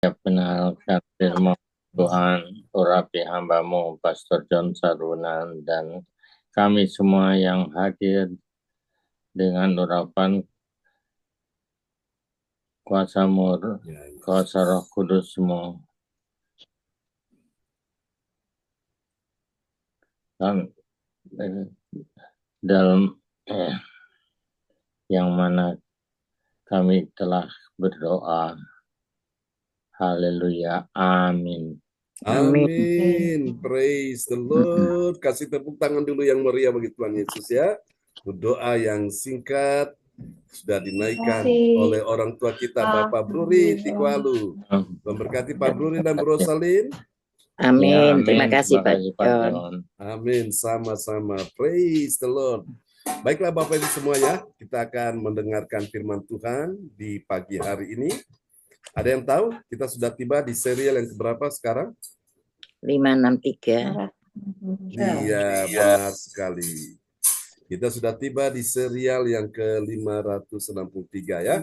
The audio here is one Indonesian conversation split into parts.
Benarkan firman Tuhan, urapi hamba-Mu, Pastor John Sarunan, dan kami semua yang hadir dengan urapan kuasa-Mu, kuasa Roh Kudus-Mu, dan dalam yang mana kami telah berdoa. Haleluya, amin. Amin. Praise the Lord. Kasih tepuk tangan dulu yang meriah bagi Tuhan Yesus ya. Doa yang singkat sudah dinaikkan oleh orang tua kita, Bapak Bruri Tikwalu. Memberkati Pak Bruri dan Bu Rosalin. Amin. Ya, amin. Terima kasih Pak John. John. Amin. Sama-sama. Praise the Lord. Baiklah Bapak Ibu semuanya, kita akan mendengarkan firman Tuhan di pagi hari ini. Ada yang tahu kita sudah tiba di serial yang keberapa sekarang? 563. Iya, benar sekali. Kita sudah tiba di serial yang ke-563 ya.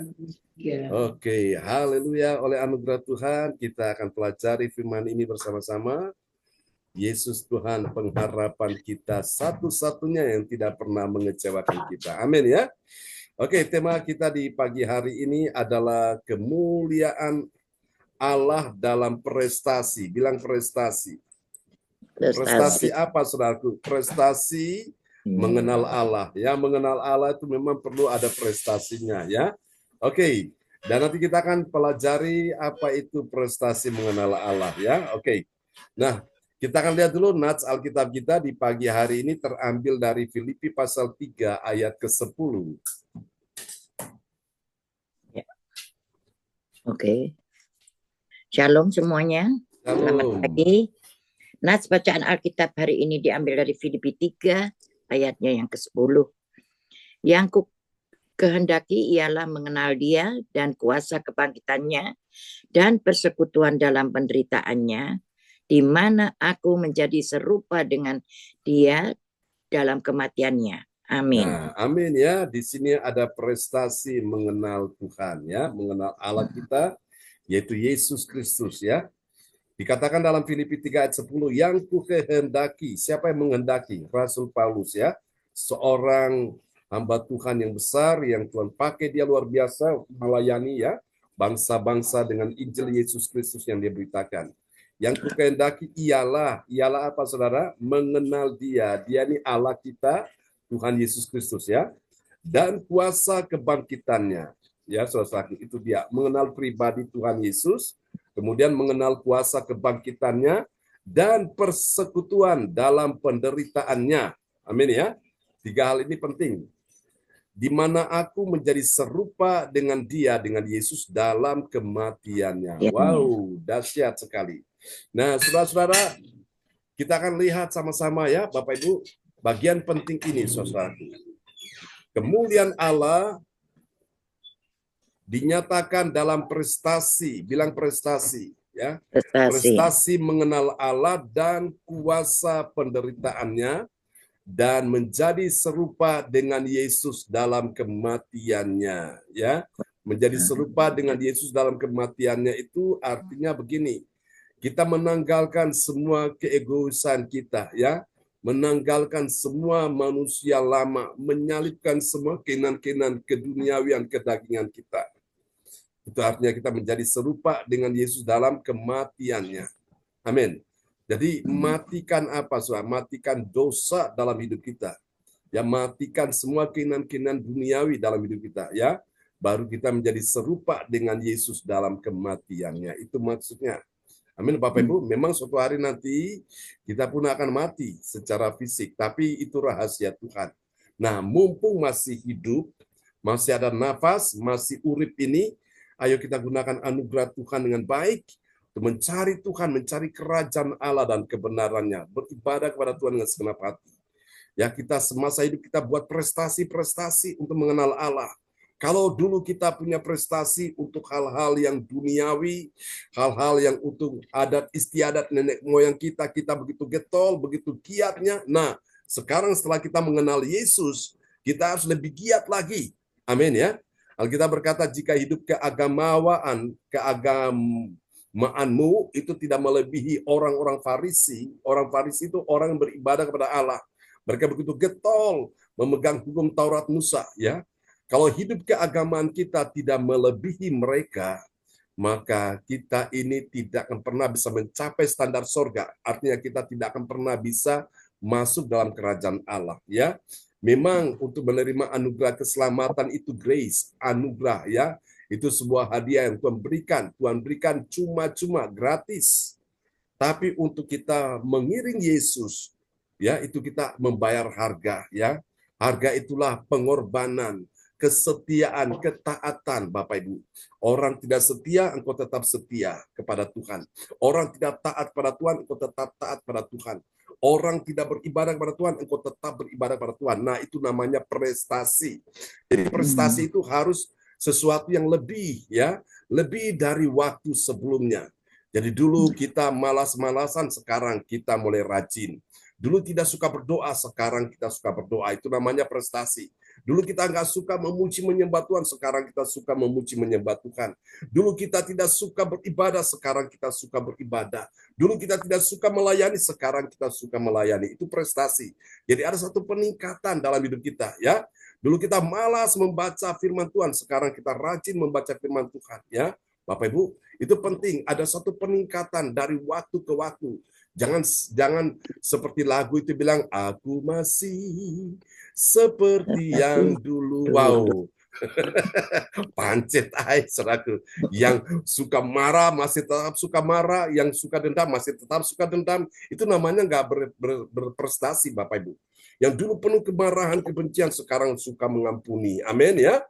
Oke, haleluya. Oleh anugerah Tuhan, kita akan pelajari firman ini bersama-sama. Yesus Tuhan pengharapan kita satu-satunya yang tidak pernah mengecewakan kita. Amin ya. Oke, tema kita di pagi hari ini adalah kemuliaan Allah dalam prestasi. Bilang prestasi. Prestasi apa, saudaraku? Prestasi mengenal Allah. Ya, mengenal Allah itu memang perlu ada prestasinya ya. Oke. Dan nanti kita akan pelajari apa itu prestasi mengenal Allah ya. Oke. Nah, kita akan lihat dulu nats Alkitab kita di pagi hari ini terambil dari Filipi pasal 3 ayat ke-10. Oke. Shalom semuanya. Selamat pagi. Nats bacaan Alkitab hari ini diambil dari Filipi 3 ayatnya yang ke-10. Yang ku kehendaki ialah mengenal Dia dan kuasa kebangkitannya dan persekutuan dalam penderitaannya, di mana aku menjadi serupa dengan Dia dalam kematiannya. Amin. Nah, amin ya. Di sini ada prestasi mengenal Tuhan ya, mengenal Allah kita, yaitu Yesus Kristus ya. Dikatakan dalam Filipi 3 ayat 10, yang ku kehendaki. Siapa yang menghendaki? Rasul Paulus ya. Seorang hamba Tuhan yang besar, yang Tuhan pakai dia luar biasa melayani ya. Bangsa-bangsa dengan Injil Yesus Kristus yang dia beritakan. Yang ku kehendaki ialah apa saudara? Mengenal dia. Dia ini Allah kita, Tuhan Yesus Kristus ya. Dan kuasa kebangkitannya. Ya, saudara, itu dia. Mengenal pribadi Tuhan Yesus, kemudian mengenal kuasa kebangkitannya, dan persekutuan dalam penderitaannya. Amin ya. 3 hal ini penting. Di mana aku menjadi serupa dengan dia, dengan Yesus dalam kematiannya. Wow, dahsyat sekali. Nah, saudara-saudara, kita akan lihat sama-sama ya, Bapak Ibu, bagian penting ini, saudara. Kemuliaan Allah dinyatakan dalam prestasi, bilang prestasi ya. Prestasi mengenal Allah dan kuasa penderitaannya dan menjadi serupa dengan Yesus dalam kematiannya ya. Menjadi serupa dengan Yesus dalam kematiannya itu artinya begini. Kita menanggalkan semua keegoisan kita ya. Menanggalkan semua manusia lama, menyalipkan semua keinginan-keinginan keduniawian, kedagingan kita. Itu artinya kita menjadi serupa dengan Yesus dalam kematiannya. Amin. Jadi matikan apa, saudara? Matikan dosa dalam hidup kita. Ya, matikan semua keinginan-keinginan duniawi dalam hidup kita. Ya, baru kita menjadi serupa dengan Yesus dalam kematiannya. Itu maksudnya. Amin, Bapak Ibu. Memang suatu hari nanti kita pun akan mati secara fisik, tapi itu rahasia Tuhan. Nah, mumpung masih hidup, masih ada nafas, masih urip ini, ayo kita gunakan anugerah Tuhan dengan baik untuk mencari Tuhan, mencari kerajaan Allah dan kebenarannya, beribadah kepada Tuhan dengan segenap hati. Ya, kita semasa hidup kita buat prestasi-prestasi untuk mengenal Allah. Kalau dulu kita punya prestasi untuk hal-hal yang duniawi, hal-hal yang untuk adat istiadat nenek moyang kita, kita begitu getol, begitu giatnya. Nah, sekarang setelah kita mengenal Yesus, kita harus lebih giat lagi. Amin ya. Alkitab berkata jika hidup keagamaan penerimaanmu itu tidak melebihi orang-orang Farisi. Orang Farisi itu orang yang beribadah kepada Allah. Mereka begitu getol memegang hukum Taurat Musa, ya. Kalau hidup keagamaan kita tidak melebihi mereka, maka kita ini tidak akan pernah bisa mencapai standar surga. Artinya kita tidak akan pernah bisa masuk dalam kerajaan Allah, ya. Memang untuk menerima anugerah keselamatan itu grace, anugerah, ya. Itu sebuah hadiah yang Tuhan berikan. Tuhan berikan cuma-cuma, gratis. Tapi untuk kita mengiring Yesus, ya, itu kita membayar harga, ya. Harga itulah pengorbanan, kesetiaan, ketaatan, Bapak Ibu. Orang tidak setia, engkau tetap setia kepada Tuhan. Orang tidak taat pada Tuhan, engkau tetap taat pada Tuhan. Orang tidak beribadah kepada Tuhan, engkau tetap beribadah kepada Tuhan. Nah, itu namanya prestasi. Jadi prestasi itu harus sesuatu yang lebih, ya, lebih dari waktu sebelumnya. Jadi dulu kita malas-malasan, sekarang kita mulai rajin. Dulu tidak suka berdoa, sekarang kita suka berdoa. Itu namanya prestasi. Dulu kita nggak suka memuji menyembah Tuhan, sekarang kita suka memuji menyembah Tuhan. Dulu kita tidak suka beribadah, sekarang kita suka beribadah. Dulu kita tidak suka melayani, sekarang kita suka melayani. Itu prestasi. Jadi ada satu peningkatan dalam hidup kita, ya. Dulu kita malas membaca firman Tuhan, sekarang kita rajin membaca firman Tuhan, ya. Bapak Ibu, itu penting. Ada satu peningkatan dari waktu ke waktu. Jangan seperti lagu itu bilang, aku masih seperti yang dulu. Wow. Pancet saudaraku. Yang suka marah masih tetap suka marah, yang suka dendam masih tetap suka dendam. Itu namanya nggak berprestasi, Bapak Ibu. Yang dulu penuh kemarahan, kebencian, sekarang suka mengampuni. Amin, ya.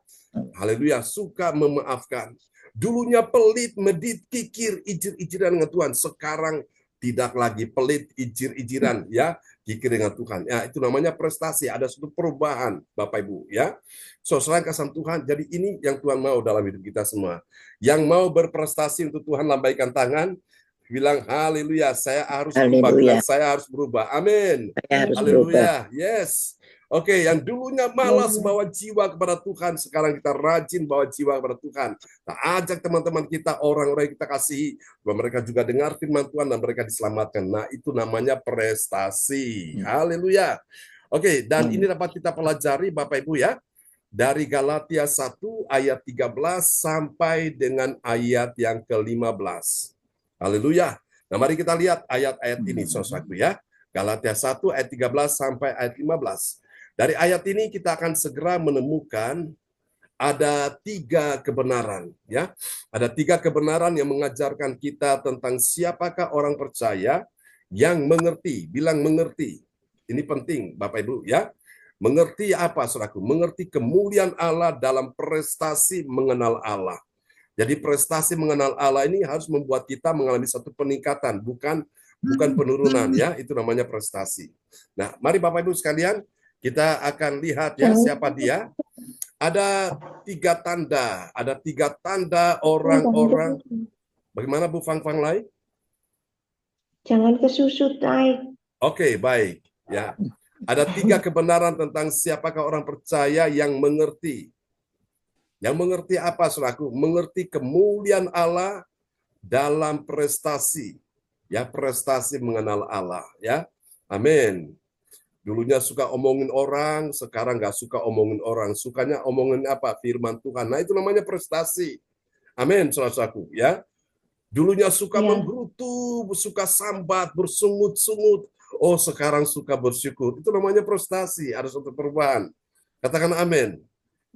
Haleluya, suka memaafkan. Dulunya pelit, medit, kikir, ijir-ijiran dengan Tuhan. Sekarang tidak lagi pelit, ijir-ijiran, ya, kikir dengan Tuhan. Ya, itu namanya prestasi. Ada suatu perubahan, Bapak Ibu, ya. Selain kasih Tuhan, jadi ini yang Tuhan mau dalam hidup kita semua. Yang mau berprestasi untuk Tuhan, lambaikan tangan, bilang haleluya, saya harus berubah. Bilang, saya harus berubah. Amin. Haleluya. Yes. Oke, yang dulunya malas bawa jiwa kepada Tuhan, sekarang kita rajin bawa jiwa kepada Tuhan. Nah, ajak teman-teman kita, orang-orang yang kita kasihi, bahwa mereka juga dengar firman Tuhan dan mereka diselamatkan. Nah, itu namanya prestasi. Haleluya. Oke, dan ini dapat kita pelajari, Bapak Ibu, ya, dari Galatia 1 ayat 13 sampai dengan ayat yang ke-15. Haleluya. Nah, mari kita lihat ayat-ayat ini, saudaraku, ya. Galatia 1 ayat 13 sampai ayat 15. Dari ayat ini kita akan segera menemukan ada 3 kebenaran, ya. Ada 3 kebenaran yang mengajarkan kita tentang siapakah orang percaya yang mengerti. Bilang mengerti. Ini penting, Bapak Ibu, ya. Mengerti apa, saudaraku? Mengerti kemuliaan Allah dalam prestasi mengenal Allah. Jadi prestasi mengenal Allah ini harus membuat kita mengalami satu peningkatan, bukan penurunan, ya. Itu namanya prestasi. Nah, mari Bapak Ibu sekalian, kita akan lihat, ya, siapa dia. Ada 3 tanda. Ada 3 tanda orang-orang. Bagaimana Bu Fang Lai? Jangan kesusut, Tai. Oke, baik. Ya. Ada 3 kebenaran tentang siapakah orang percaya yang mengerti. Yang mengerti apa, saudaraku? Mengerti kemuliaan Allah dalam prestasi. Ya, prestasi mengenal Allah, ya. Amin. Dulunya suka omongin orang, sekarang nggak suka omongin orang. Sukanya omongin apa? Firman Tuhan. Nah, itu namanya prestasi. Amin, saudaraku, ya. Dulunya suka membrutu, suka sambat, bersungut-sungut. Oh, sekarang suka bersyukur. Itu namanya prestasi. Ada suatu perubahan. Katakan amin.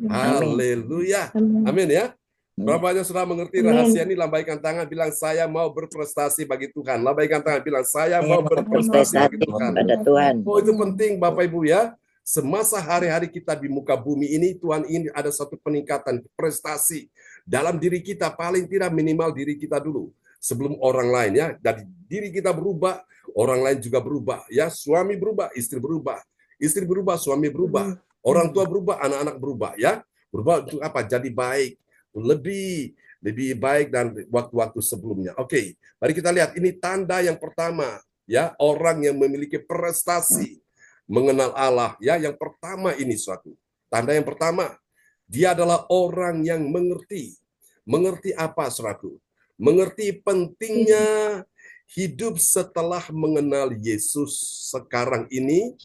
Haleluya. Amin, ya. Berapa banyak sudah mengerti rahasia ini? Lambaikan tangan, bilang saya mau berprestasi bagi Tuhan. Lambaikan tangan, bilang saya mau berprestasi bagi Tuhan. Oh, itu penting, Bapak Ibu, ya. Semasa hari-hari kita di muka bumi ini, Tuhan ini ada satu peningkatan prestasi dalam diri kita, paling tidak minimal diri kita dulu sebelum orang lain, ya. Dari diri kita berubah, orang lain juga berubah, ya. Suami berubah, istri berubah, suami berubah, orang tua berubah, anak-anak berubah, ya. Berubah untuk apa? Jadi baik. Lebih baik dan waktu-waktu sebelumnya. Oke, mari kita lihat ini tanda yang pertama, ya, orang yang memiliki prestasi mengenal Allah, ya. Yang pertama ini suatu tanda yang pertama, dia adalah orang yang mengerti. Mengerti apa, saudaraku? mengerti pentingnya hidup setelah mengenal Yesus sekarang ini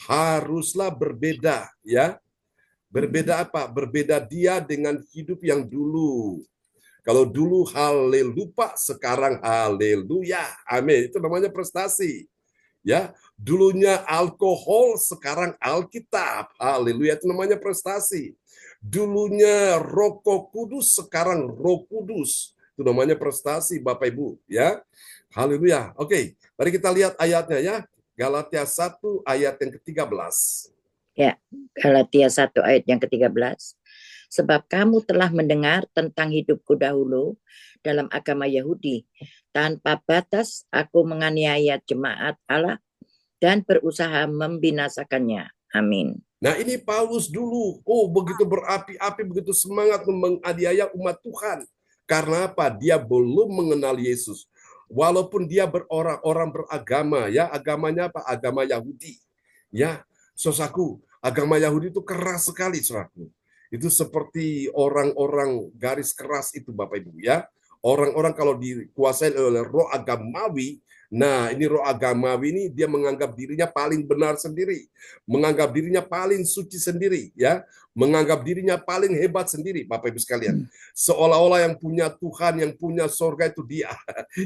haruslah berbeda, ya. Berbeda apa? Berbeda dia dengan hidup yang dulu. Kalau dulu haleluya, sekarang haleluya. Amin. Itu namanya prestasi. Ya, dulunya alkohol, sekarang Alkitab. Haleluya, itu namanya prestasi. Dulunya rokok kudus, sekarang Roh Kudus. Itu namanya prestasi, Bapak Ibu, ya. Haleluya. Oke, mari kita lihat ayatnya ya. Galatia 1 ayat yang ke-13. Ya, Galatia 1 ayat yang ke-13. Sebab kamu telah mendengar tentang hidupku dahulu dalam agama Yahudi. Tanpa batas aku menganiaya jemaat Allah dan berusaha membinasakannya. Amin. Nah, ini Paulus dulu. Begitu berapi-api, begitu semangat menganiaya umat Tuhan. Karena apa? Dia belum mengenal Yesus. Walaupun dia orang beragama, ya, agamanya apa? Agama Yahudi. Ya, saudaraku, agama Yahudi itu keras sekali, saudaraku. Itu seperti orang-orang garis keras itu, Bapak Ibu, ya. Orang-orang kalau dikuasai oleh roh agamawi, nah ini roh agamawi ini dia menganggap dirinya paling benar sendiri, menganggap dirinya paling suci sendiri, ya, menganggap dirinya paling hebat sendiri, Bapak Ibu sekalian. Seolah-olah yang punya Tuhan, yang punya sorga itu dia,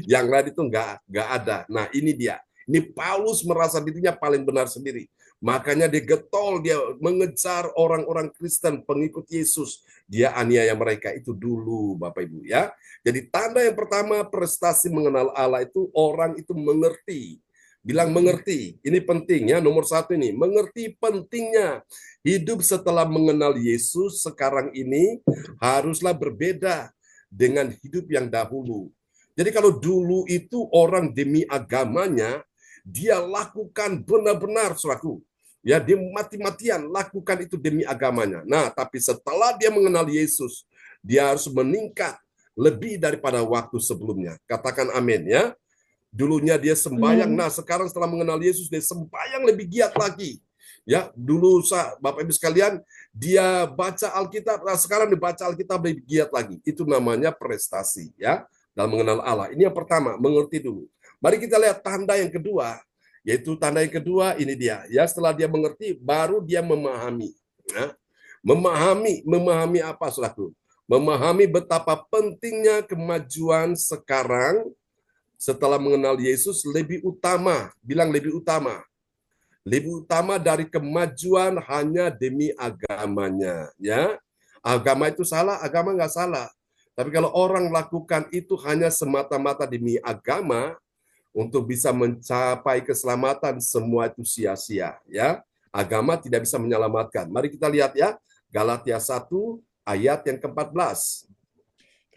yang lain itu nggak ada. Nah ini dia. Ini Paulus merasa dirinya paling benar sendiri. Makanya dia getol, dia mengejar orang-orang Kristen, pengikut Yesus. Dia aniaya mereka itu dulu, Bapak Ibu, ya. Jadi tanda yang pertama prestasi mengenal Allah itu orang itu mengerti. Bilang mengerti, ini penting ya, nomor 1 ini. Mengerti pentingnya hidup setelah mengenal Yesus sekarang ini haruslah berbeda dengan hidup yang dahulu. Jadi kalau dulu itu orang demi agamanya, dia lakukan benar-benar, saudaraku. Ya, dia mati-matian lakukan itu demi agamanya. Nah, tapi setelah dia mengenal Yesus, dia harus meningkat lebih daripada waktu sebelumnya. Katakan amin ya. Dulunya dia sembahyang, nah sekarang setelah mengenal Yesus dia sembahyang lebih giat lagi. Ya, dulu Bapak Ibu sekalian, dia baca Alkitab, nah sekarang dibaca Alkitab lebih giat lagi. Itu namanya prestasi ya dalam mengenal Allah. Ini yang pertama, mengerti dulu. Mari kita lihat tanda yang kedua. Yaitu tanda yang kedua ini dia. Ya, setelah dia mengerti, baru dia memahami. Ya. Memahami apa, saudaraku? Memahami betapa pentingnya kemajuan sekarang setelah mengenal Yesus lebih utama. Bilang lebih utama. Lebih utama dari kemajuan hanya demi agamanya. Ya, agama itu salah, agama nggak salah. Tapi kalau orang lakukan itu hanya semata-mata demi agama, untuk bisa mencapai keselamatan, semua itu sia-sia, ya. Agama tidak bisa menyelamatkan. Mari kita lihat ya, Galatia 1 ayat yang ke-14.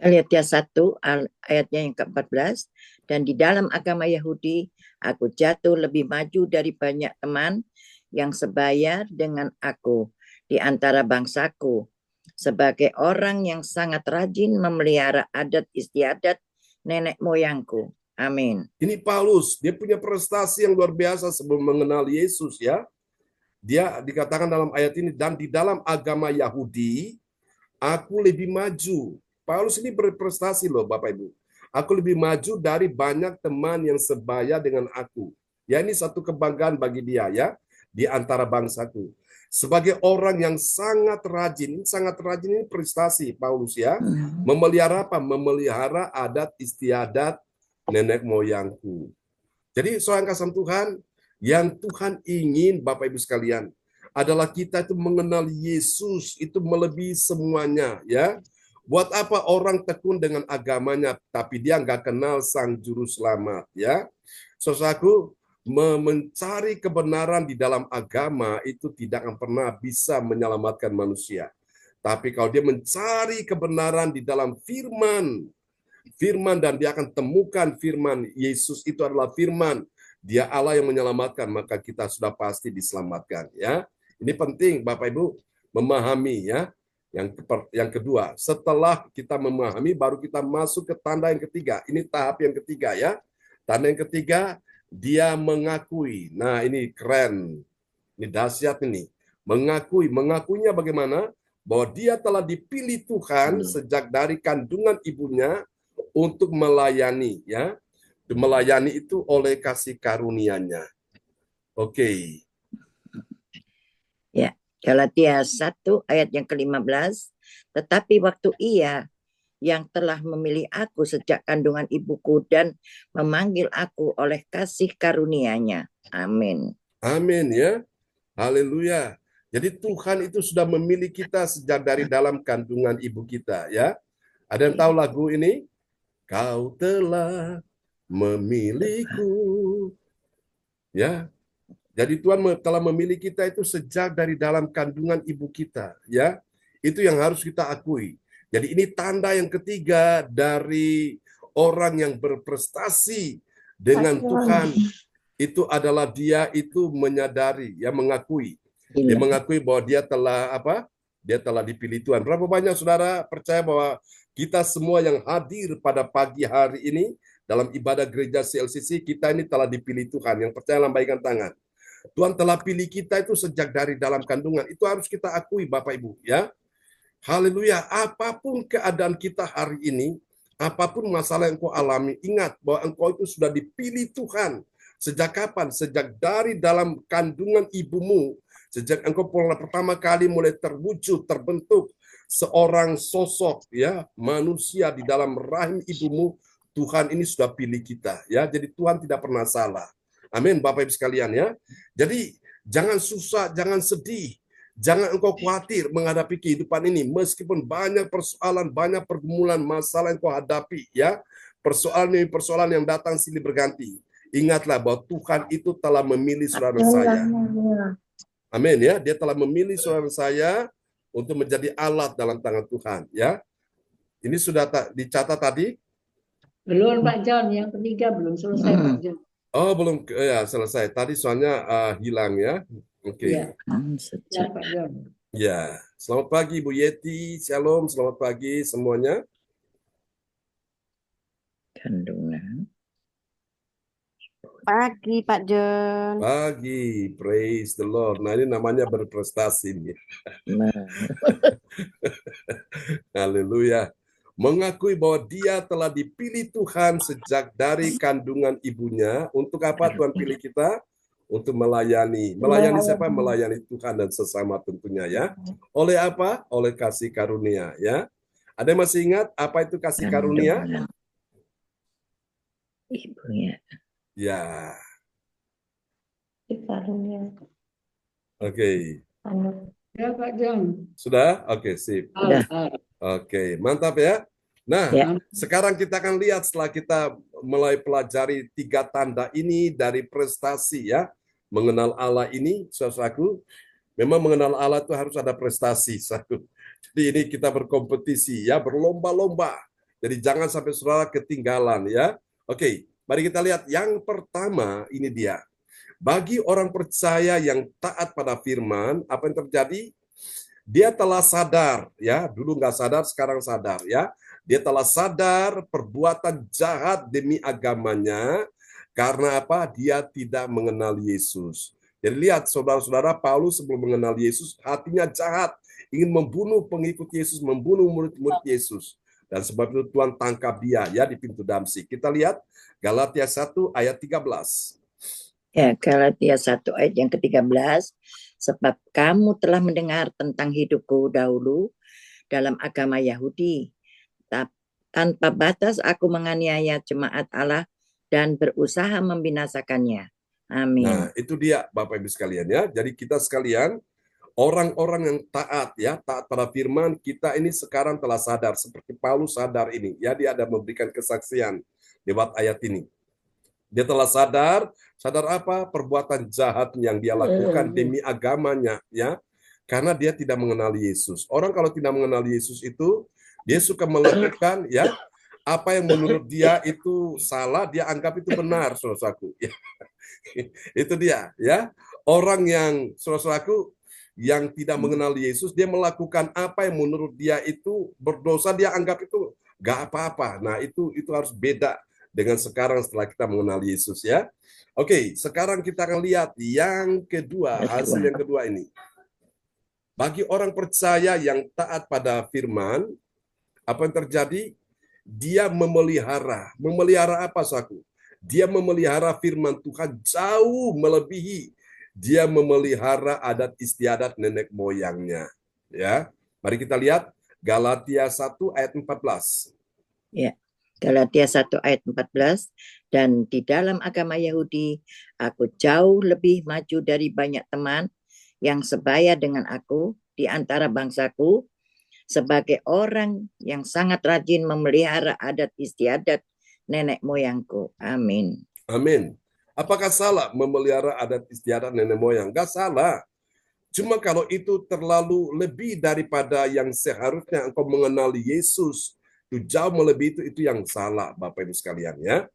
Galatia 1 ayatnya yang ke-14. Dan di dalam agama Yahudi, aku jatuh lebih maju dari banyak teman yang sebaya dengan aku di antara bangsaku, sebagai orang yang sangat rajin memelihara adat istiadat nenek moyangku. Amin. Ini Paulus, dia punya prestasi yang luar biasa sebelum mengenal Yesus ya. Dia dikatakan dalam ayat ini, dan di dalam agama Yahudi, aku lebih maju. Paulus ini berprestasi loh Bapak Ibu. Aku lebih maju dari banyak teman yang sebaya dengan aku. Ya, ini satu kebanggaan bagi dia ya, di antara bangsaku. Sebagai orang yang sangat rajin ini prestasi Paulus ya. Memelihara apa? Memelihara adat istiadat nenek moyangku. Jadi soal kasih Tuhan, yang Tuhan ingin Bapak Ibu sekalian adalah kita itu mengenal Yesus itu melebihi semuanya ya. Buat apa orang tekun dengan agamanya tapi dia nggak kenal Sang Juru Selamat ya. Saudaraku, mencari kebenaran di dalam agama itu tidak akan pernah bisa menyelamatkan manusia. Tapi kalau dia mencari kebenaran di dalam firman dan dia akan temukan firman Yesus itu adalah firman, dia Allah yang menyelamatkan, maka kita sudah pasti diselamatkan ya. Ini penting Bapak Ibu memahami ya. Yang kedua, setelah kita memahami baru kita masuk ke tanda yang ketiga. Ini tahap yang ketiga ya. Tanda yang ketiga, dia mengakui. Nah, ini keren. Ini dahsyat ini. Mengakuinya bagaimana? Bahwa dia telah dipilih Tuhan sejak dari kandungan ibunya untuk melayani, ya. Melayani itu oleh kasih karunia-Nya. Oke. Ya, Galatia 1 ayat yang ke-15. Tetapi waktu Ia yang telah memilih aku sejak kandungan ibuku dan memanggil aku oleh kasih karunia-Nya. Amin. Amin, ya. Haleluya. Jadi Tuhan itu sudah memilih kita sejak dari dalam kandungan ibu kita, ya. Ada yang tahu lagu ini? Kau telah memilihku. Ya. Jadi Tuhan telah memilih kita itu sejak dari dalam kandungan ibu kita, ya. Itu yang harus kita akui. Jadi ini tanda yang ketiga dari orang yang berprestasi dengan Tuhan, itu adalah dia itu menyadari, ya, mengakui. Dia mengakui bahwa dia telah apa? Dia telah dipilih Tuhan. Berapa banyak saudara percaya bahwa kita semua yang hadir pada pagi hari ini dalam ibadah gereja CLCC, kita ini telah dipilih Tuhan. Yang percaya lambaikan tangan. Tuhan telah pilih kita itu sejak dari dalam kandungan. Itu harus kita akui, Bapak Ibu, ya. Haleluya. Apapun keadaan kita hari ini, apapun masalah yang kau alami, ingat bahwa engkau itu sudah dipilih Tuhan. Sejak kapan? Sejak dari dalam kandungan ibumu. Sejak engkau pertama kali mulai terwujud, terbentuk seorang sosok, ya, manusia di dalam rahim ibumu, Tuhan ini sudah pilih kita, ya. Jadi Tuhan tidak pernah salah. Amin, Bapak Ibu sekalian, ya. Jadi jangan susah, jangan sedih, jangan engkau khawatir menghadapi kehidupan ini, meskipun banyak persoalan, banyak pergumulan, masalah yang kau hadapi, ya. Persoalan yang datang silih berganti. Ingatlah bahwa Tuhan itu telah memilih saudara saya. Amin, ya. Dia telah memilih saudara saya untuk menjadi alat dalam tangan Tuhan, ya. Ini sudah dicatat tadi? Belum, Pak John. Yang ketiga belum selesai, Pak John. Oh, belum, ya, selesai. Tadi soalnya hilang, ya. Oke. Ya, Pak John. Ya, selamat pagi Bu Yeti. Shalom, selamat pagi semuanya. Kandungan. Pagi, Pak John. Pagi, praise the Lord. Nah, ini namanya berprestasi nih. Haleluya. Mengakui bahwa dia telah dipilih Tuhan sejak dari kandungan ibunya. Untuk apa Tuhan pilih kita? Untuk melayani. Melayani siapa? Melayani Tuhan dan sesama tentunya, ya. Oleh apa? Oleh kasih karunia, ya. Ada yang masih ingat apa itu kasih karunia? Ibunya. Ya. Karunia. Oke. Ya, Pak John. Sudah? Oke, sip. Oke, mantap, ya. Nah, sekarang kita akan lihat setelah kita mulai pelajari 3 tanda ini dari prestasi, ya. Mengenal Allah ini, saudaraku, memang mengenal Allah itu harus ada prestasi. Jadi ini kita berkompetisi, ya, berlomba-lomba. Jadi jangan sampai saudara ketinggalan, ya. Oke, mari kita lihat yang pertama, ini dia. Bagi orang percaya yang taat pada firman, apa yang terjadi? Dia telah sadar, ya, dulu nggak sadar, sekarang sadar, ya. Dia telah sadar perbuatan jahat demi agamanya, karena apa? Dia tidak mengenal Yesus. Jadi lihat, saudara-saudara, Paulus sebelum mengenal Yesus, hatinya jahat, ingin membunuh pengikut Yesus, membunuh murid-murid Yesus. Dan sebab itu Tuhan tangkap dia, ya, di pintu Damsyik. Kita lihat Galatia 1 ayat 13. Ya, Galatia 1 ayat yang ke-13. Sebab kamu telah mendengar tentang hidupku dahulu dalam agama Yahudi. Tanpa batas aku menganiaya jemaat Allah dan berusaha membinasakannya. Amin. Nah, itu dia Bapak Ibu sekalian, ya. Jadi kita sekalian, orang-orang yang taat, ya, taat pada firman, kita ini sekarang telah sadar, seperti Paulus sadar ini, ya, dia ada memberikan kesaksian lewat ayat ini. Dia telah sadar apa? Perbuatan jahat yang dia lakukan demi agamanya, ya. Karena dia tidak mengenal Yesus. Orang kalau tidak mengenal Yesus itu, dia suka melakukan, ya, apa yang menurut dia itu salah, dia anggap itu benar, saudaraku. Itu dia, ya. Orang yang, saudaraku, yang tidak mengenal Yesus, dia melakukan apa yang menurut dia itu berdosa, dia anggap itu gak apa-apa. Nah, itu harus beda dengan sekarang setelah kita mengenal Yesus, ya. Oke, sekarang kita akan lihat yang kedua, hasil yang kedua ini. Bagi orang percaya yang taat pada firman, apa yang terjadi? dia memelihara. Memelihara apa, saudaraku? Dia memelihara firman Tuhan jauh melebihi dia memelihara adat istiadat nenek moyangnya. Ya, mari kita lihat Galatia 1 ayat 14. Ya, Galatia 1 ayat 14. Dan di dalam agama Yahudi, aku jauh lebih maju dari banyak teman yang sebaya dengan aku di antara bangsaku, sebagai orang yang sangat rajin memelihara adat istiadat nenek moyangku. Amin. Amin. Apakah salah memelihara adat istiadat nenek moyang? Enggak salah. Cuma kalau itu terlalu lebih daripada yang seharusnya engkau mengenali Yesus, itu jauh melebihi itu yang salah, Bapak Ibu sekalian ya.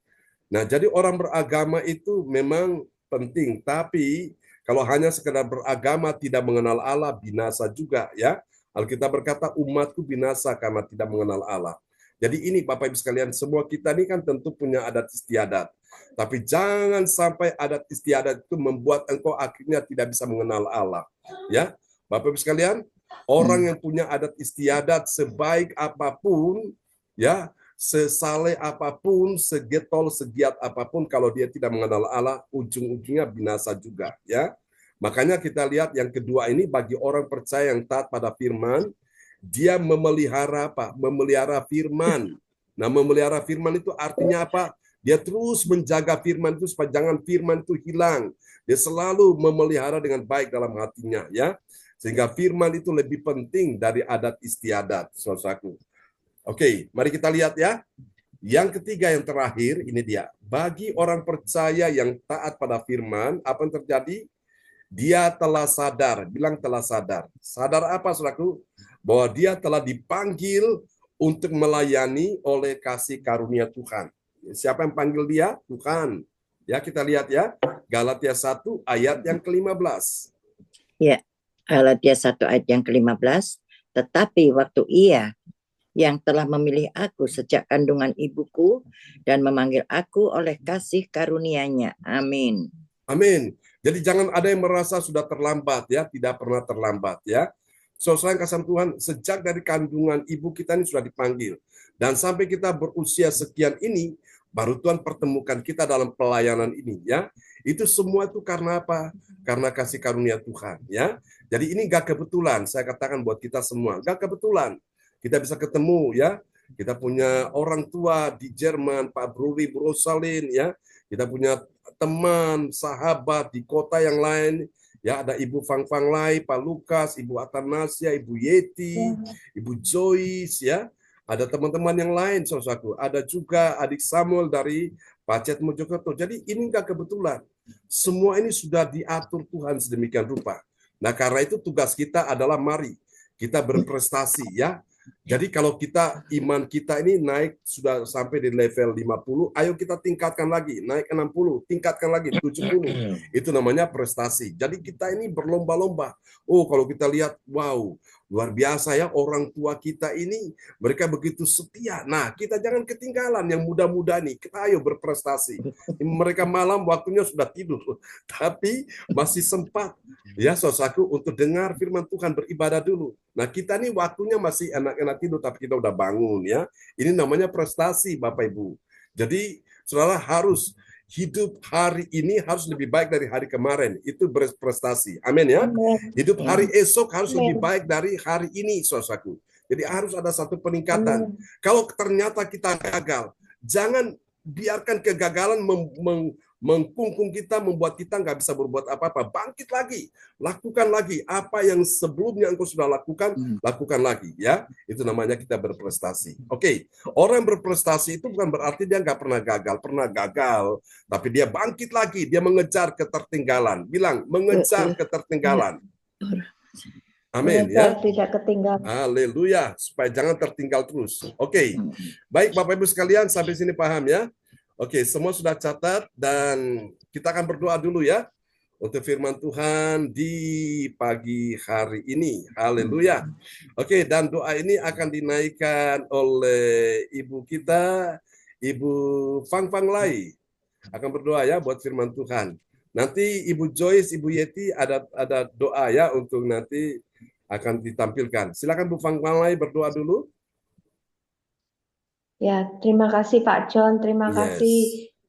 Nah, jadi orang beragama itu memang penting, tapi kalau hanya sekedar beragama tidak mengenal Allah, binasa juga ya. Alkitab berkata umatku binasa karena tidak mengenal Allah. Jadi ini Bapak Ibu sekalian, semua kita ini kan tentu punya adat istiadat. Tapi jangan sampai adat istiadat itu membuat engkau akhirnya tidak bisa mengenal Allah. Ya, Bapak Ibu sekalian, orang yang punya adat istiadat sebaik apapun, ya, sesaleh apapun, segetol, segiat apapun, kalau dia tidak mengenal Allah, ujung-ujungnya binasa juga. Ya, makanya kita lihat yang kedua ini bagi orang percaya yang taat pada firman, dia memelihara apa? Memelihara firman. Nah, memelihara firman itu artinya apa? Dia terus menjaga firman itu supaya jangan firman itu hilang. Dia selalu memelihara dengan baik dalam hatinya, ya. Sehingga firman itu lebih penting dari adat istiadat, saudaraku. Oke, mari kita lihat ya. Yang ketiga yang terakhir, ini dia. Bagi orang percaya yang taat pada firman, apa yang terjadi? Dia telah sadar, bilang telah sadar. Sadar apa, saudaraku? Bahwa dia telah dipanggil untuk melayani oleh kasih karunia Tuhan. Siapa yang panggil dia? Tuhan. Ya, kita lihat ya. Galatia 1 ayat yang ke-15. Ya, Galatia 1 ayat yang ke-15. Tetapi waktu Ia yang telah memilih aku sejak kandungan ibuku dan memanggil aku oleh kasih karunia-Nya. Amin. Amin. Jadi jangan ada yang merasa sudah terlambat ya, tidak pernah terlambat ya. Saudara yang kasih Tuhan, sejak dari kandungan ibu kita ini sudah dipanggil. Dan sampai kita berusia sekian ini, baru Tuhan pertemukan kita dalam pelayanan ini ya. Itu semua itu karena apa? Karena kasih karunia Tuhan ya. Jadi ini gak kebetulan, saya katakan buat kita semua, gak kebetulan. Kita bisa ketemu ya. Kita punya orang tua di Jerman, Pak Bruri Brosalin ya. Kita punya teman, sahabat di kota yang lain. Ya, ada Ibu Fang Fang Lai, Pak Lukas, Ibu Atanasia, Ibu Yeti, Ibu Joyce, ya. Ada teman-teman yang lain, saudaraku. Ada juga adik Samuel dari Pacet Mojokerto. Jadi ini enggak kebetulan. Semua ini sudah diatur Tuhan sedemikian rupa. Nah, karena itu tugas kita adalah mari kita berprestasi, ya. Jadi kalau kita iman kita ini naik sudah sampai di level 50, ayo kita tingkatkan lagi, naik 60, tingkatkan lagi 70. Itu namanya prestasi. Jadi kita ini berlomba-lomba. Oh, kalau kita lihat, wow, luar biasa ya orang tua kita ini, mereka begitu setia. Nah, kita jangan ketinggalan yang muda-muda nih. Kita ayo berprestasi. Mereka malam waktunya sudah tidur, tapi masih sempat ya saudaraku untuk dengar firman Tuhan, beribadah dulu. Nah, kita nih waktunya masih enak-enak tidur, tapi kita udah bangun ya. Ini namanya prestasi, Bapak Ibu. Jadi, saudara harus hidup hari ini harus lebih baik dari hari kemarin. Itu berprestasi. Amin ya. Hidup hari esok harus lebih baik dari hari ini, saudaraku. Jadi harus ada satu peningkatan. Kalau ternyata kita gagal, jangan biarkan kegagalan mengkungkung kita, membuat kita nggak bisa berbuat apa-apa. Bangkit lagi, lakukan lagi apa yang sebelumnya engkau sudah lakukan, lakukan lagi ya. Itu namanya kita berprestasi. Oke, orang berprestasi itu bukan berarti dia nggak pernah gagal, tapi dia bangkit lagi, dia mengejar ketertinggalan. Bilang mengejar ketertinggalan. Amin ya. Tidak ketinggalan. Haleluya, supaya jangan tertinggal terus. Oke. Baik Bapak Ibu sekalian, sampai sini paham ya? Oke, semua sudah catat dan kita akan berdoa dulu ya untuk firman Tuhan di pagi hari ini. Haleluya. Oke, dan doa ini akan dinaikkan oleh ibu kita, Ibu Fang Fang Lai. Akan berdoa ya buat firman Tuhan. Nanti Ibu Joyce, Ibu Yeti ada doa ya untuk nanti akan ditampilkan. Silakan Bu Fang Fang Lai berdoa dulu. Ya, terima kasih Pak John, terima Yes. kasih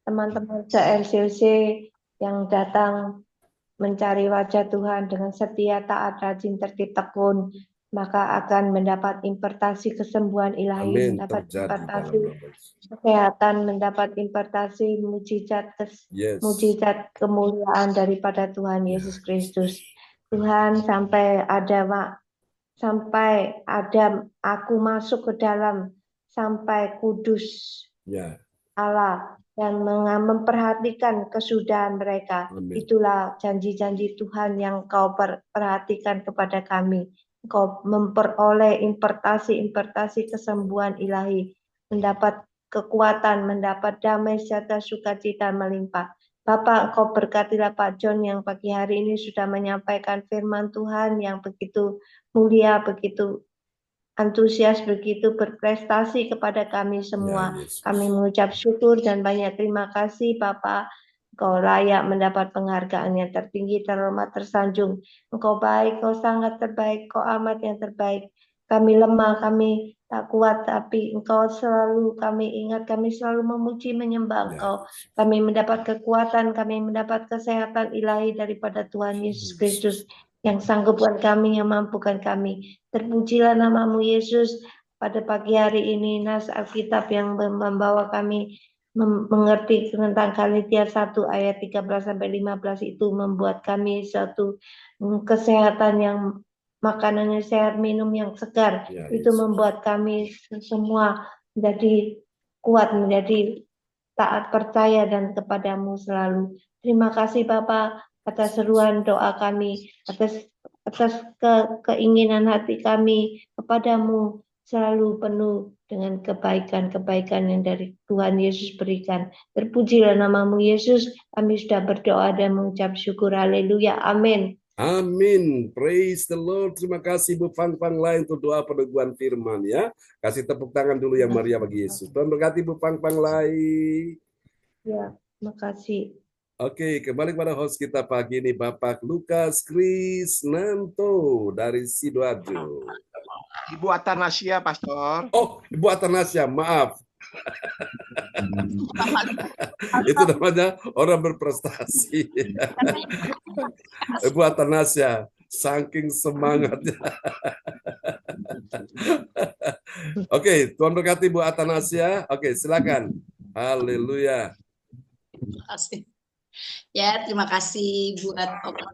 teman-teman se-LCC yang datang mencari wajah Tuhan dengan setia, taat, rajin, tertib, tekun, maka akan mendapat impartasi kesembuhan ilahi, Amin. mendapat Terjadi impartasi dalam nama Yesus. kesehatan, mendapat impartasi Yes. mujizat kemuliaan daripada Tuhan Ya, Yesus Kristus. Tuhan, sampai ada aku masuk ke dalam sampai kudus Ya. Allah dan memperhatikan kesudahan mereka. Amin. Itulah janji-janji Tuhan yang kau perhatikan kepada kami. Kau memperoleh impartasi kesembuhan ilahi, mendapat kekuatan, mendapat damai sejahtera, sukacita melimpah. Bapak, Engkau berkatilah Pak John yang pagi hari ini sudah menyampaikan firman Tuhan yang begitu mulia, begitu antusias, begitu berprestasi kepada kami semua. Ya, Yesus. Kami mengucap syukur dan banyak terima kasih Bapak. Engkau layak mendapat penghargaan yang tertinggi, terhormat, tersanjung. Engkau baik, Engkau sangat terbaik, Engkau amat yang terbaik. Kami lemah, kami tak kuat, tapi Engkau selalu kami ingat, kami selalu memuji, menyembah Engkau. Kami mendapat kekuatan, kami mendapat kesehatan ilahi daripada Tuhan Yesus Kristus yang sanggupkan kami, yang mampukan kami. Terpujilah namamu Yesus. Pada pagi hari ini nas Alkitab yang membawa kami mengerti tentang Galatia 1 ayat 13 sampai 15 itu membuat kami suatu kesehatan yang makanannya sehat, minum yang segar. Ya, Itu Yesus. membuat kami semua menjadi kuat, menjadi taat, percaya dan kepadamu selalu. Terima kasih Bapak atas seruan doa kami, atas keinginan hati kami kepadamu selalu penuh dengan kebaikan-kebaikan yang dari Tuhan Yesus berikan. Terpujilah namamu Yesus, kami sudah berdoa dan mengucap syukur. Haleluya, amin. Amin. Praise the Lord. Terima kasih Bu Fang Fang Lai untuk doa peneguhan firman ya. Kasih tepuk tangan dulu yang Maria bagi Yesus. Tuhan berkati Bu Fang Fang Lai. Ya, makasih. Oke, kembali kepada host kita pagi ini Bapak Lukas Krisnanto dari Sidoarjo. Ibu Atanasia, Pastor. Oh, Ibu Atanasia, maaf. Itu namanya orang berprestasi. Ibu Atanasia, saking semangatnya. Oke, Tuhan berkati Bu Atanasia. Oke, silakan. Haleluya. Terima kasih. Ya, terima kasih buat Oma.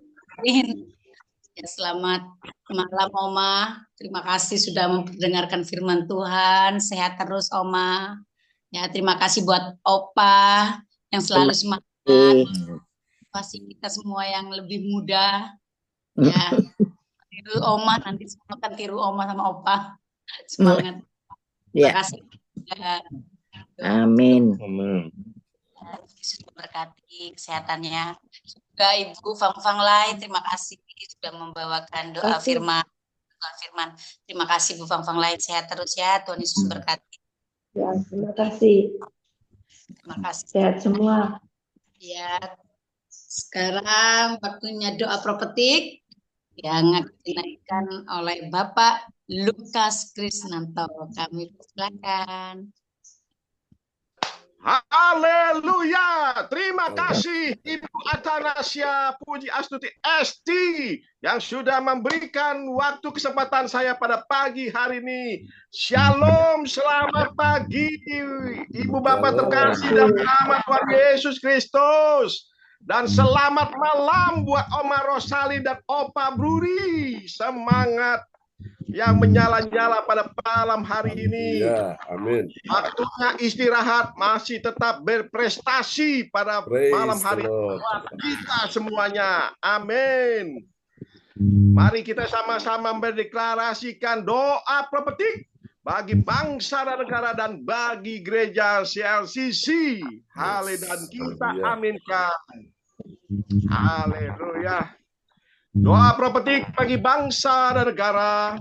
Ya, selamat malam Oma. Terima kasih sudah mendengarkan firman Tuhan. Sehat terus Oma. Ya, terima kasih buat Opa yang selalu semangat. Pasti kita semua yang lebih muda. Ya, tiru Oma, nanti semua kan tiru Oma sama Opa. Semangat. Terima kasih. Ya. Amin. Amin. Yesus memberkati kesehatannya. Juga Ibu Fang Fang Lai, terima kasih sudah membawakan doa firman. Terima kasih Bu Fang Fang Lai, sehat terus ya. Tuhan Yesus berkati. Ya, terima kasih. Terima kasih. Sehat semua. Ya, sekarang waktunya doa profetik yang dinaikkan oleh Bapak Lukas Krisnanto. Kami silakan. Haleluya. Terima kasih Ibu Atanasia Puji Astuti ST yang sudah memberikan waktu kesempatan saya pada pagi hari ini. Shalom, selamat pagi Ibu Bapak terkasih dan selamat Tuhan Yesus Kristus. Dan selamat malam buat Oma Rosali dan Opa Bruri. Semangat yang menyala-nyala pada malam hari ini. Ya, amin. Waktunya istirahat, masih tetap berprestasi pada malam hari ini. Kita semuanya. Amin. Mari kita sama-sama berdeklarasikan doa profetik bagi bangsa dan negara dan bagi gereja CLCC. Haleluya, dan kita aminkan. Haleluya. Doa profetik bagi bangsa dan negara.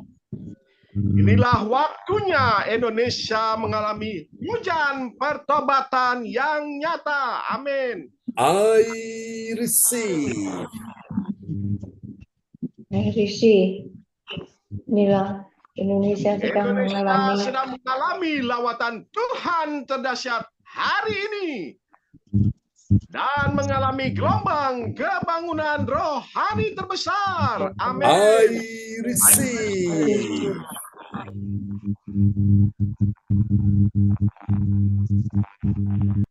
Inilah waktunya Indonesia mengalami hujan pertobatan yang nyata. Amin. I receive. I receive. Inilah Indonesia sedang mengalami lawatan Tuhan terdahsyat hari ini dan mengalami gelombang kebangunan rohani terbesar. Amin. I receive.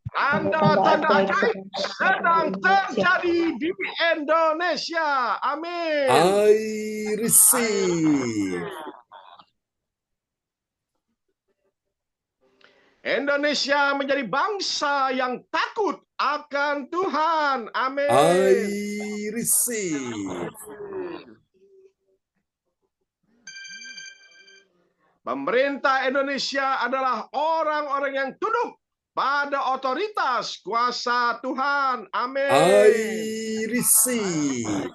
Tanda-tanda ajaib sedang terjadi di Indonesia. Amin. I receive. Indonesia menjadi bangsa yang takut akan Tuhan. Amin. I receive. Pemerintah Indonesia adalah orang-orang yang tunduk pada otoritas kuasa Tuhan. Amin. I receive.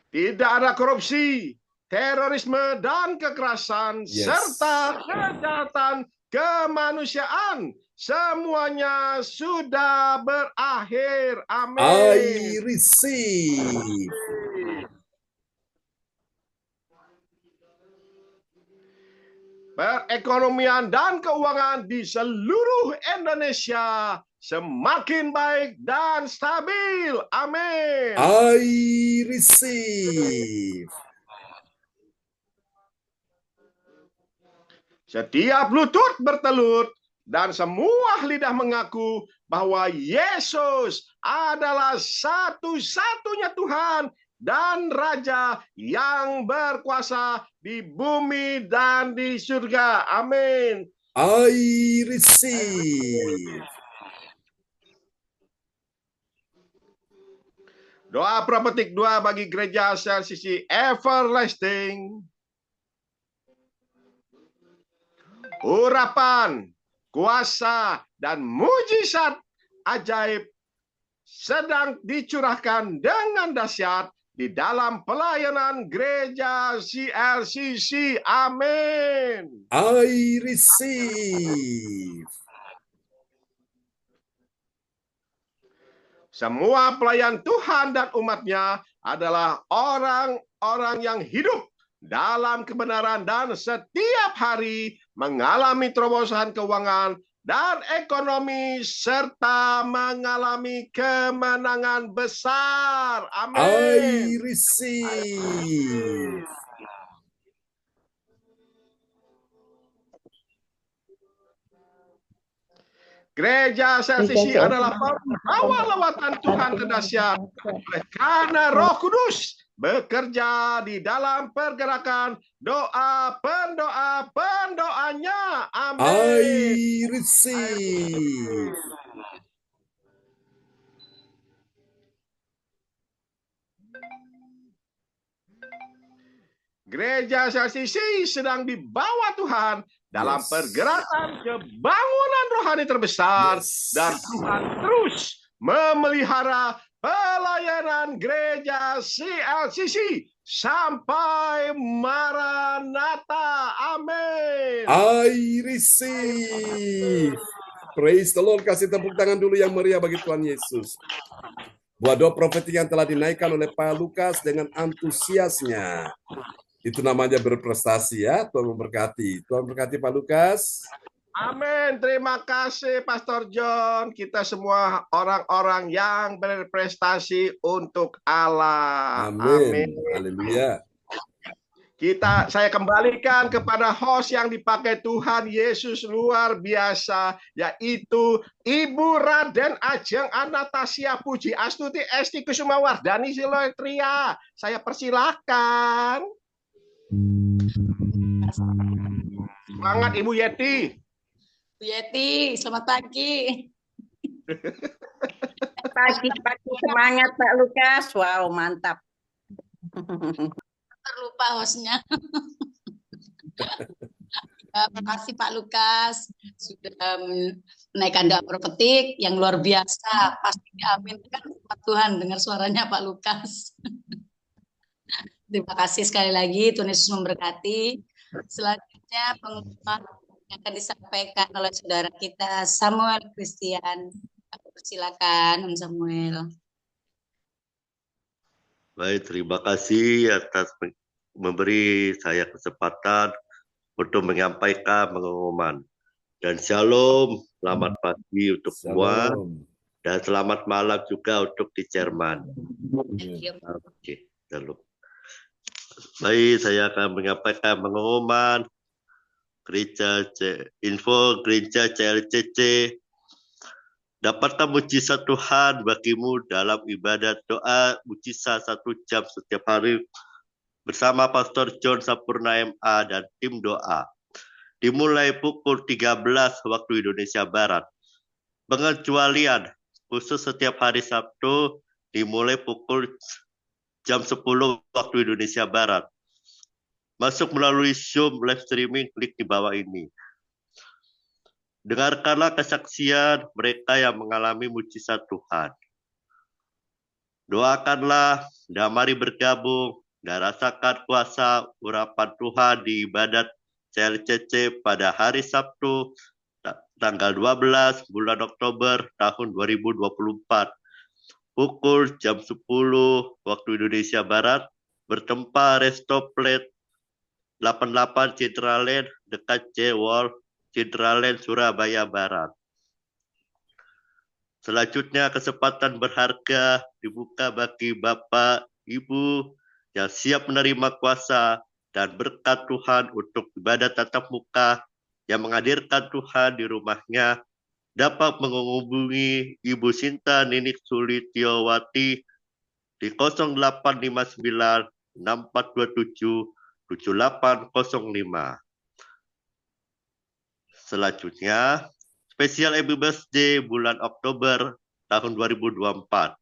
Tidak ada korupsi, terorisme dan kekerasan, serta kejahatan kemanusiaan. Semuanya sudah berakhir. Amin. I receive. Perekonomian dan keuangan di seluruh Indonesia semakin baik dan stabil. Amin. I receive. Setiap lutut bertelut dan semua lidah mengaku bahwa Yesus adalah satu-satunya Tuhan dan Raja yang berkuasa di bumi dan di surga. Amin. I receive. Doa prapetik 2 bagi gereja CLCC Everlasting. Urapan, kuasa, dan mujizat ajaib sedang dicurahkan dengan dahsyat di dalam pelayanan gereja CLCC. Amin. I receive. Semua pelayan Tuhan dan umatnya adalah orang-orang yang hidup dalam kebenaran dan setiap hari mengalami terobosan keuangan dan ekonomi serta mengalami kemenangan besar. Amin. I receive. Gereja CLCC adalah pembawa lawatan Tuhan terdahsyat karena Roh Kudus bekerja di dalam pergerakan pendoanya. Amin. I receive. Gereja CLCC sedang dibawa Tuhan dalam pergerakan kebangunan rohani terbesar dan Tuhan terus memelihara pelayanan gereja CLCC sampai Maranatha. Amin. I receive. Praise the Lord. Kasih tepuk tangan dulu yang meriah bagi Tuhan Yesus. Buat doa profetik yang telah dinaikkan oleh Pak Lukas dengan antusiasnya. Itu namanya berprestasi ya. Tuhan memberkati. Tuhan memberkati Pak Lukas. Amin. Terima kasih Pastor John. Kita semua orang-orang yang berprestasi untuk Allah. Amin. Haleluya. Saya kembalikan kepada host yang dipakai Tuhan Yesus luar biasa, yaitu Ibu Raden Ajeng Anastasia Puji Astuti Esti Kusumawardani Siloetria. Saya persilakan. Semangat Ibu Yeti. Bu Yeti, selamat pagi. Pagi semangat Pak Lukas. Wow, mantap. Terlupa hostnya. Terima kasih Pak Lukas sudah menaikkan doa profetik yang luar biasa. Pasti diaminkan Pak Tuhan dengar suaranya Pak Lukas. Terima kasih sekali lagi, Tuhan Yesus memberkati. Selanjutnya pengumuman yang akan disampaikan oleh saudara kita Samuel Christian. Silakan Om Samuel. Baik, terima kasih atas memberi saya kesempatan untuk menyampaikan pengumuman. Dan shalom, selamat pagi untuk semua, Shalom. dan selamat malam juga untuk di Jerman. Oke. Shalom. Baik, saya akan menyampaikan pengumuman info gereja CLCC. Dapatkan mujizat Tuhan bagimu dalam ibadat doa mujizat 1 jam setiap hari bersama Pastor John Sampurna MA dan tim doa. Dimulai pukul 13 waktu Indonesia Barat. Pengecualian khusus setiap hari Sabtu dimulai pukul jam 10 waktu Indonesia Barat. Masuk melalui Zoom live streaming, klik di bawah ini. Dengarkanlah kesaksian mereka yang mengalami mujizat Tuhan. Doakanlah dan mari bergabung dan rasakan kuasa urapan Tuhan di ibadat CLCC pada hari Sabtu tanggal 12 bulan Oktober tahun 2024 pukul jam 10 waktu Indonesia Barat bertempat Resto Plate 88 Citraland dekat Jewol Citraland Surabaya Barat. Selanjutnya kesempatan berharga dibuka bagi Bapak, Ibu yang siap menerima kuasa dan berkat Tuhan untuk ibadah tatap muka yang menghadirkan Tuhan di rumahnya dapat menghubungi Ibu Sinta Ninik Sulitiowati di 0859 6427 7805. Selanjutnya, spesial Happy Birthday bulan Oktober tahun 2024.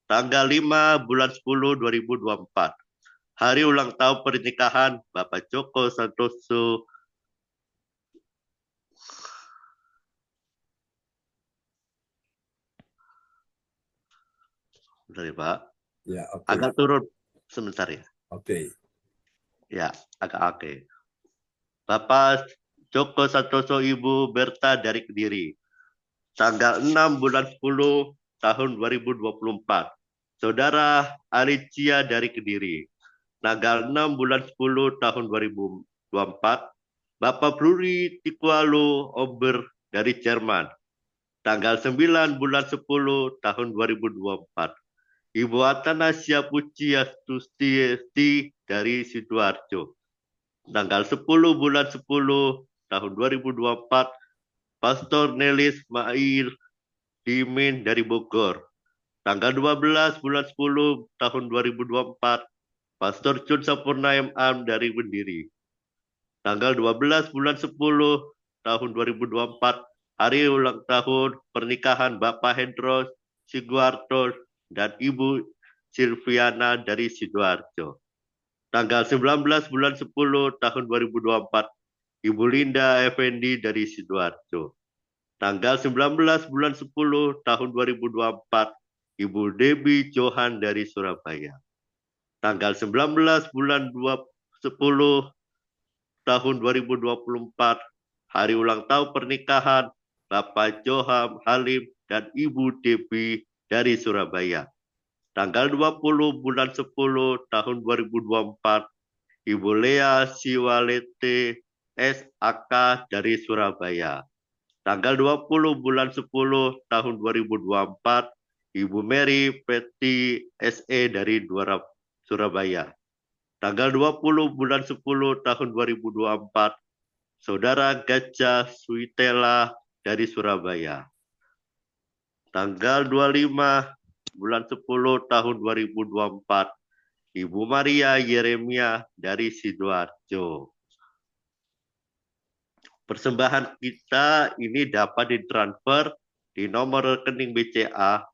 Tanggal 5 bulan 10 2024. Hari ulang tahun pernikahan Bapak Joko Santoso. Bentar ya, Pak. Ya, oke. Agak turun sebentar ya. Oke. Ya, agak oke. Bapak Joko Santoso, Ibu Berta dari Kediri. Tanggal 6 bulan 10 tahun 2024. Saudara Alicia dari Kediri. Tanggal 6 bulan 10 tahun 2024. Bapak Bruri Tikualo Ober dari Jerman. Tanggal 9 bulan 10 tahun 2024. Ibu Atanasia Puji Astusti dari Sidoarjo. Tanggal 10 bulan 10 tahun 2024. Pastor Nelis Mail Dimin dari Bogor. Tanggal 12 bulan 10 tahun 2024. Pastor John Sampurna MA dari Bendiri. Tanggal 12 bulan 10 tahun 2024, hari ulang tahun pernikahan Bapak Hendro Siguarto dan Ibu Silviana dari Sidoarjo. Tanggal 19 bulan 10 tahun 2024, Ibu Linda Effendi dari Sidoarjo. Tanggal 19 bulan 10 tahun 2024, Ibu Debbie Johan dari Surabaya. Tanggal 19 bulan 10 tahun 2024, hari ulang tahun pernikahan Bapak Joham Halim dan Ibu Debbie dari Surabaya. Tanggal 20 bulan 10 tahun 2024, Ibu Lea Siwalete SAK dari Surabaya. Tanggal 20 bulan 10 tahun 2024, Ibu Mary Peti SE dari Surabaya. Tanggal 20 bulan 10 tahun 2024, Saudara Gajah Suitela dari Surabaya. Tanggal 25 bulan 10 tahun 2024, Ibu Maria Yeremia dari Sidoarjo. Persembahan kita ini dapat ditransfer di nomor rekening BCA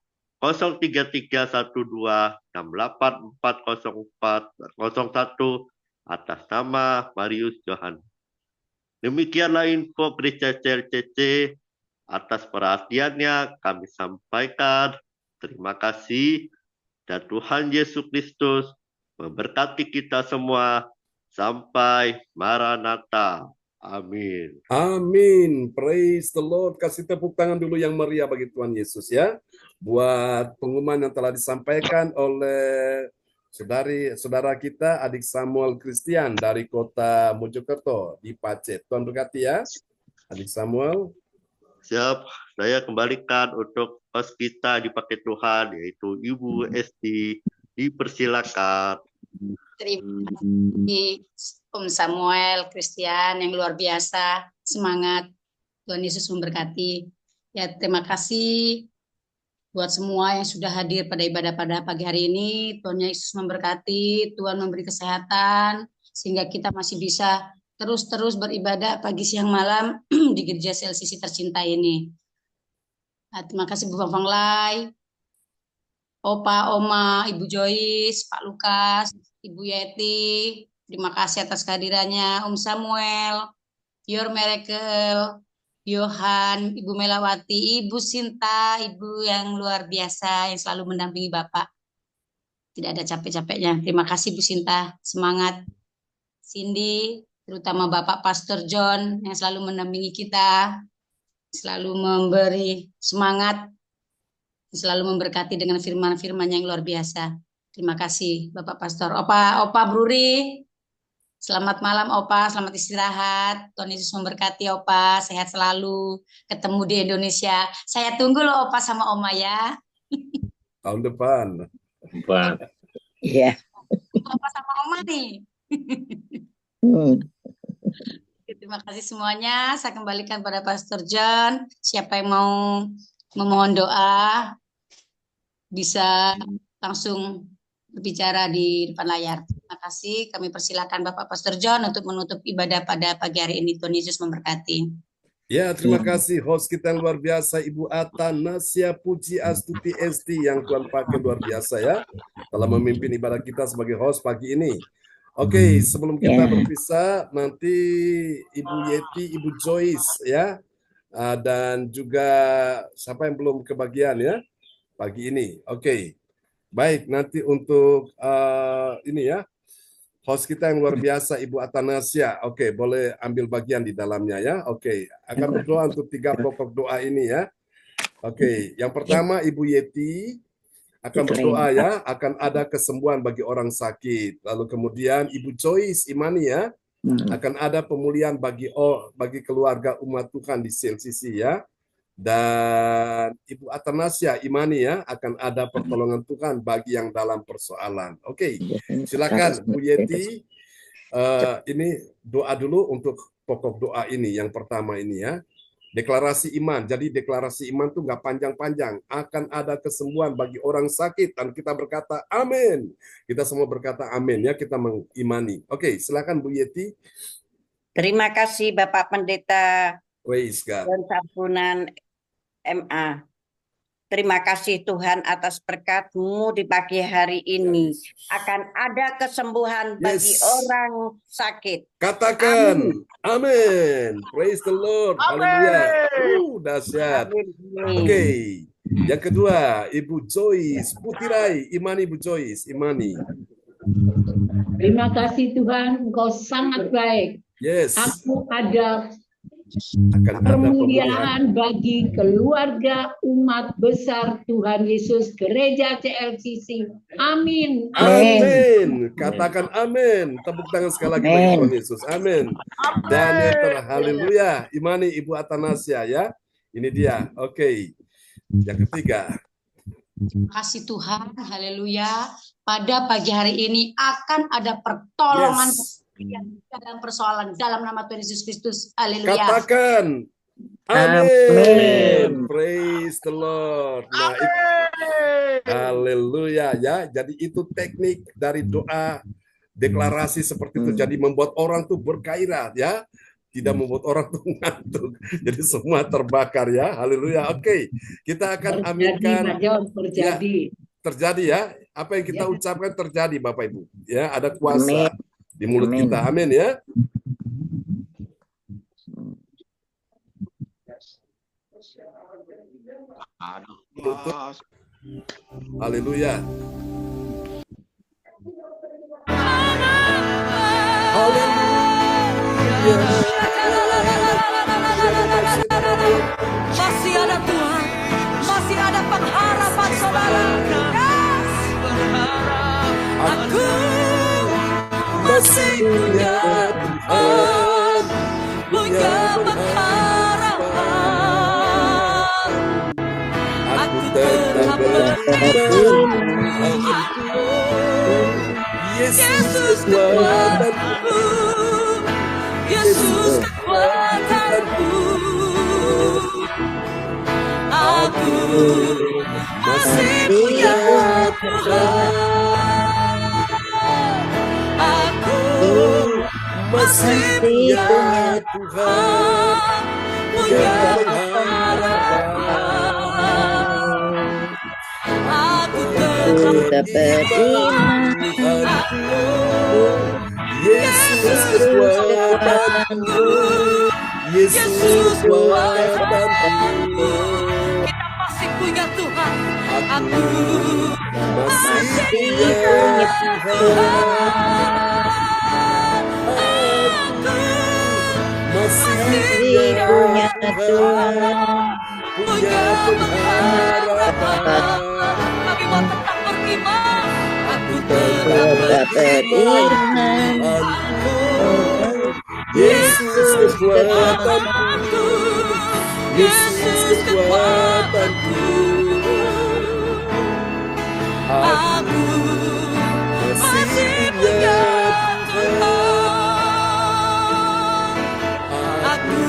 033126840401 atas nama Marius Johan. Demikianlah info Gereja CLCC. Atas perhatiannya kami sampaikan terima kasih dan Tuhan Yesus Kristus memberkati kita semua sampai Maranatha. Amin. Amin. Praise the Lord. Kasih tepuk tangan dulu yang meriah bagi Tuhan Yesus ya. Buat pengumuman yang telah disampaikan oleh saudara kita adik Samuel Christian dari kota Mojokerto di Pacet. Tuhan berkati ya, adik Samuel. Siap, saya kembalikan untuk host kita dipakai Tuhan, yaitu Ibu Esti. Dipersilakan. Terima kasih Om Samuel Christian yang luar biasa, semangat. Tuhan Yesus memberkati. Ya, terima kasih buat semua yang sudah hadir pada ibadah pada pagi hari ini. Tuhan Yesus memberkati, Tuhan memberi kesehatan, sehingga kita masih bisa terus beribadah pagi, siang, malam di Gereja CLCC tercinta ini. Nah, terima kasih Bu Fang Lai, Opa, Oma, Ibu Joyce, Pak Lukas, Ibu Yeti. Terima kasih atas kehadirannya, Om Samuel, Your Miracle, Yohan, Ibu Melawati, Ibu Sinta, Ibu yang luar biasa yang selalu mendampingi Bapak. Tidak ada capek-capeknya. Terima kasih Bu Sinta, semangat. Cindy, terutama Bapak Pastor John yang selalu mendampingi kita, selalu memberi semangat, selalu memberkati dengan firman-firman yang luar biasa. Terima kasih Bapak Pastor. Opa Bruri, selamat malam Opa, selamat istirahat. Tuhan Yesus memberkati Opa, sehat selalu. Ketemu di Indonesia. Saya tunggu loh Opa sama Oma ya. Tahun depan. Iya. Opa sama Oma nih. Terima kasih semuanya. Saya kembalikan pada Pastor John. Siapa yang mau memohon doa bisa langsung berbicara di depan layar. Terima kasih. Kami persilakan Bapak Pastor John untuk menutup ibadah pada pagi hari ini. Tuhan Yesus memberkati. Ya, terima kasih host kita yang luar biasa, Ibu Atanasia Puji Astuti Esti, yang Tuhan pakai luar biasa ya, telah memimpin ibadah kita sebagai host pagi ini. Oke, sebelum kita berpisah, nanti Ibu Yeti, Ibu Joyce ya, dan juga siapa yang belum kebagian ya pagi ini. Oke, baik, nanti untuk ini ya, host kita yang luar biasa Ibu Atanasia. Oke, boleh ambil bagian di dalamnya ya. Oke, akan berdoa untuk 3 pokok doa ini ya. Oke, yang pertama Ibu Yeti akan berdoa ya, akan ada kesembuhan bagi orang sakit. Lalu kemudian Ibu Joyce imani ya, akan ada pemulihan bagi keluarga umat Tuhan di CLCC ya. Dan Ibu Atanasia imani ya, akan ada pertolongan Tuhan bagi yang dalam persoalan. Oke, silakan Bu Yeti. Ini doa dulu untuk pokok doa ini. Yang pertama ini ya, deklarasi iman. Jadi deklarasi iman itu nggak panjang-panjang. Akan ada kesembuhan bagi orang sakit. Dan kita berkata amin. Kita semua berkata amin ya, kita mengimani. Oke, silakan Bu Yeti. Terima kasih Bapak Pendeta dan Sampunan MA. Terima kasih Tuhan atas berkat-Mu di pagi hari ini. Akan ada kesembuhan bagi orang sakit. Katakan amin. Praise the Lord. Haleluya. Dahsyat. Oke. Yang kedua, Ibu Joyce Putirai. Imani Ibu Joyce, imani. Terima kasih Tuhan, Engkau sangat baik. Yes. Aku ada permuliaan bagi keluarga umat besar Tuhan Yesus Gereja CLCC. Amin. Amin. Katakan amin. Tepuk tangan sekali lagi bagi Tuhan Yesus. Amin. Dan yang terakhir, haleluya. Imani Ibu Atanasia ya. Ini dia. Oke. Yang ketiga. Terima kasih Tuhan. Haleluya. Pada pagi hari ini akan ada pertolongan dalam persoalan dalam nama Tuhan Yesus Kristus. Haleluya. Katakan amin. Praise the Lord. Nah, haleluya ya. Jadi itu teknik dari doa deklarasi seperti itu. Jadi membuat orang tuh bergairah ya. Tidak membuat orang tuh ngantuk. Jadi semua terbakar ya. Haleluya. Oke. Kita akan aminkan. Terjadi ya. Apa yang kita ucapkan terjadi Bapak Ibu. Ya, ada kuasa di mulut kita. Amin ya. Haleluya. Masih ada Tuhan, masih ada pengharapan saudara. Aku masih punya Tuhan, punya pengharapan. Aku tetap beriman, Yesus kekuatanku, Yesus kekuatanku. Aku masih punya Tuhan, aku masih punya Tuhan, punya pengharapan. Aku tetap beriman, Yesus kekuatanku, Yesus kekuatanku. Kita masih punya Tuhan. Aku masih punya Tuhan. Aku masih punya Tuhan, punya pengharapan. Kami mau tetap beriman. Aku tetap beriman, Yesus kekuatanku, Yesus kekuatanku. Aku masih punya Tuhan, aku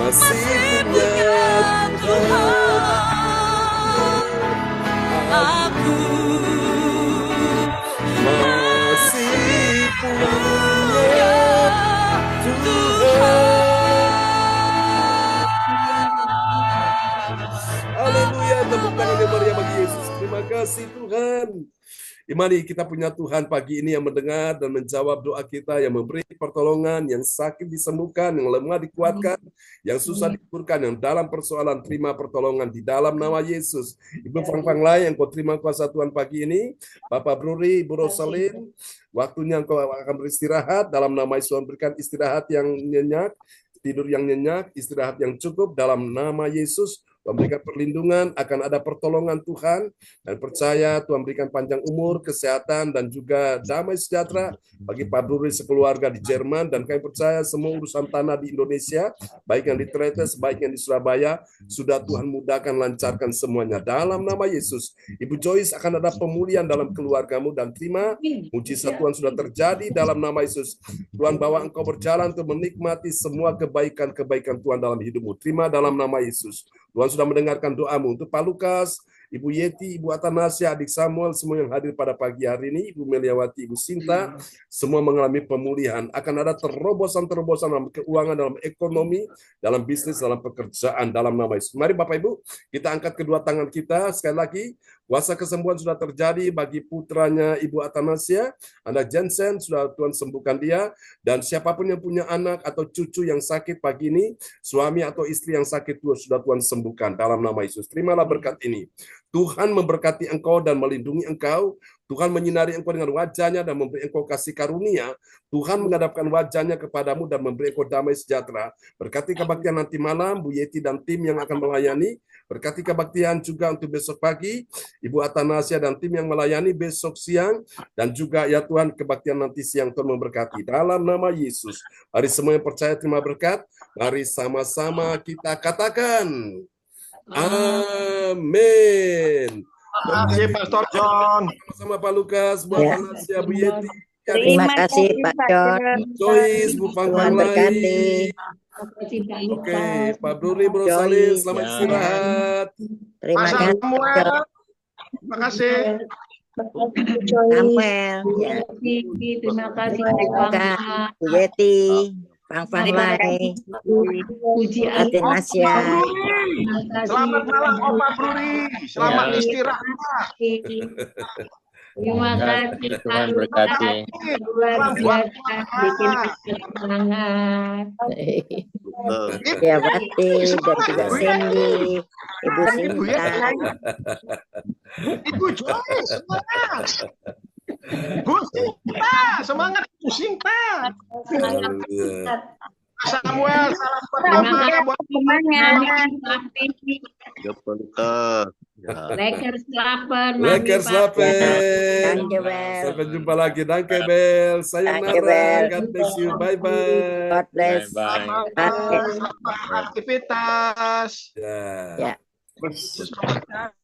masih punya Tuhan, aku masih punya Tuhan. Haleluya, tepuk tangan yang meriah bagi Yesus. Terima kasih Tuhan. Imani kita punya Tuhan pagi ini yang mendengar dan menjawab doa kita, yang memberi pertolongan, yang sakit disembuhkan, yang lemah dikuatkan, yang susah dihiburkan, yang dalam persoalan terima pertolongan di dalam nama Yesus. Ibu Fang lain yang kau terima kuasa Tuhan pagi ini, Bapak Bruri, Ibu Rosalin, waktunya engkau akan beristirahat, dalam nama Yesus berikan istirahat yang nyenyak, tidur yang nyenyak, istirahat yang cukup dalam nama Yesus. Tuhan berikan perlindungan, akan ada pertolongan Tuhan, dan percaya Tuhan berikan panjang umur, kesehatan, dan juga damai sejahtera bagi Pak Bruri sekeluarga di Jerman, dan kami percaya semua urusan tanah di Indonesia, baik yang di Tretes, baik yang di Surabaya, sudah Tuhan mudahkan, lancarkan semuanya. Dalam nama Yesus, Ibu Joyce akan ada pemulihan dalam keluargamu, dan terima mujizat Tuhan sudah terjadi dalam nama Yesus. Tuhan bawa engkau berjalan untuk menikmati semua kebaikan-kebaikan Tuhan dalam hidupmu. Terima dalam nama Yesus. Tuhan sudah mendengarkan doamu untuk Pak Lukas, Ibu Yeti, Ibu Atanasia, Adik Samuel, semua yang hadir pada pagi hari ini, Ibu Meliawati, Ibu Sinta, semua mengalami pemulihan. Akan ada terobosan-terobosan dalam keuangan, dalam ekonomi, dalam bisnis, dalam pekerjaan, dalam nama Yesus. Mari Bapak Ibu, kita angkat kedua tangan kita, sekali lagi, kuasa kesembuhan sudah terjadi bagi putranya Ibu Atanasia, anak Jensen, sudah Tuhan sembuhkan dia, dan siapapun yang punya anak atau cucu yang sakit pagi ini, suami atau istri yang sakit, sudah Tuhan sembuhkan dalam nama Yesus. Terimalah berkat ini. Tuhan memberkati engkau dan melindungi engkau. Tuhan menyinari engkau dengan wajahnya dan memberi engkau kasih karunia. Tuhan menghadapkan wajahnya kepadamu dan memberi engkau damai sejahtera. Berkati kebaktian nanti malam, Bu Yeti dan tim yang akan melayani. Berkati kebaktian juga untuk besok pagi, Ibu Atanasia dan tim yang melayani besok siang. Dan juga ya Tuhan, kebaktian nanti siang Tuhan memberkati. Dalam nama Yesus. Mari semua yang percaya terima berkat. Mari sama-sama kita katakan. Amin. Terima kasih Pastor John. Sama Pak Lukas, Bu Atanasia, Bu Yeti. Terima kasih Pak John. Joyce, Bu Fang Lai. Oke, Pak Bruri, Bu Rosalin, selamat istirahat. Terima kasih. Terima kasih. Samuel. Terima kasih Bu Yeti. Fang Lai, Puji Atanasia. Selamat malam Opa Bruri. Selamat istirahat. Terima kasih Tuhan berkati. Luar biasa, bikin semangat. Ya Wati dan juga Cindy, Ibu Sinta. Ibu Joy, semangat. Bu Sinta, semangat Bu Sinta. Samuel, salam buat semangat. Lekker slapen, Mami, Lekker Papa. slapen. Dankjewel. Sampai jumpa lagi. Dankjewel. Sayonara. Dankjewel. God bless you. Bye-bye. God bless. Selamat aktivitas. Ya. Ya. Ya.